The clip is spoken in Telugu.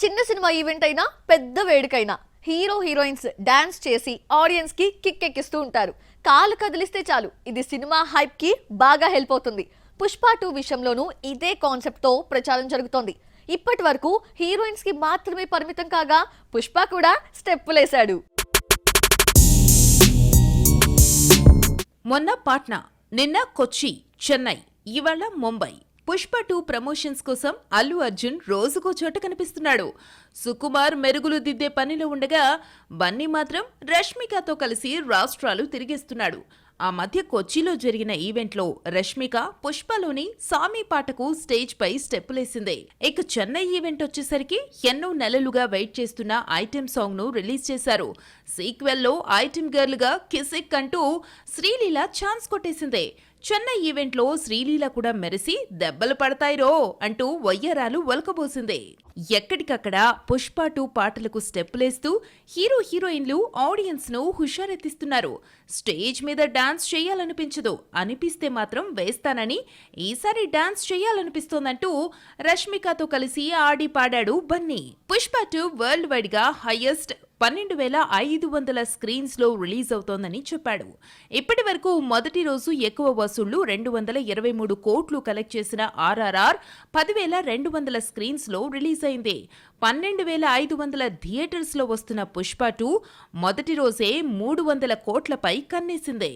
చిన్న సినిమా ఈవెంట్ అయినా పెద్ద వేడుకైనా హీరో హీరోయిన్స్ డాన్స్ చేసి ఆడియన్స్ కి కిక్ ఎక్కిస్తూ ఉంటారు. కాలు కదిలిస్తే చాలు ఇది సినిమా హైప్ కి బాగా హెల్ప్ అవుతుంది. పుష్ప 2 విషయంలోనూ ఇదే కాన్సెప్ట్ తో ప్రచారం జరుగుతోంది. ఇప్పటి వరకు హీరోయిన్స్ కి మాత్రమే పరిమితం కాగా పుష్ప కూడా స్టెప్పులేశాడు. మొన్న పాట్నా, నిన్న కొచ్చి, చెన్నై, ఇవాళ ముంబై. పుష్ప 2 ప్రమోషన్స్ కోసం అల్లు అర్జున్ రోజుకో చోట కనిపిస్తున్నాడు. సుకుమార్ మెరుగులు దిద్దే పనిలో ఉండగా బన్నీ మాత్రం రష్మికతో కలిసి రాష్ట్రాలు తిరిగేస్తున్నాడు. ఆ మధ్య కొచ్చిలో జరిగిన ఈవెంట్లో రష్మిక పుష్పలోని సామీ పాటకు స్టేజ్ పై స్టెప్పులేసింది. ఇక చెన్నై ఈవెంట్ వచ్చేసరికి ఎన్నో నెలలుగా వెయిట్ చేస్తున్న ఐటెం సాంగ్ ను రిలీజ్ చేశారు. సీక్వెల్ లో ఐటెం గర్ల్ గా కిసిక్ అంటూ శ్రీలీల ఛాన్స్ కొట్టేసింది. చెన్నై ఈవెంట్లో శ్రీలీల కూడా మెరిసి దెబ్బలు పడతాయిరో అంటూ వయ్యరాలు ఒలకబోసింది. ఎక్కడికక్కడ పుష్ప 2 పాటలకు స్టెప్పులేస్తూ హీరో హీరోయిన్లు ఆడియన్స్ ను హుషారెత్తిస్తున్నారు. స్టేజ్ మీద డాన్స్ చేయాలనిపించదు, అనిపిస్తే మాత్రం వేస్తానని ఈసారి డాన్స్ చేయాలనిపిస్తోందంటూ రష్మికతో కలిసి ఆడి పాడాడు బన్నీ. పుష్ప 2 వరల్డ్ వైడ్ గా హైయెస్ట్ 12,500 స్క్రీన్స్ లో రిలీజ్ అవుతోందని చెప్పాడు. ఇప్పటి వరకు మొదటి రోజు ఎక్కువ వసూళ్లు 223 కోట్లు కలెక్ట్ చేసిన ఆర్ఆర్ఆర్ 10,200 స్క్రీన్స్ లో రిలీజ్ అయింది. 12,500 థియేటర్స్ లో వస్తున్న పుష్ప 2 మొదటి రోజే 300 కోట్లపై కన్నేసింది.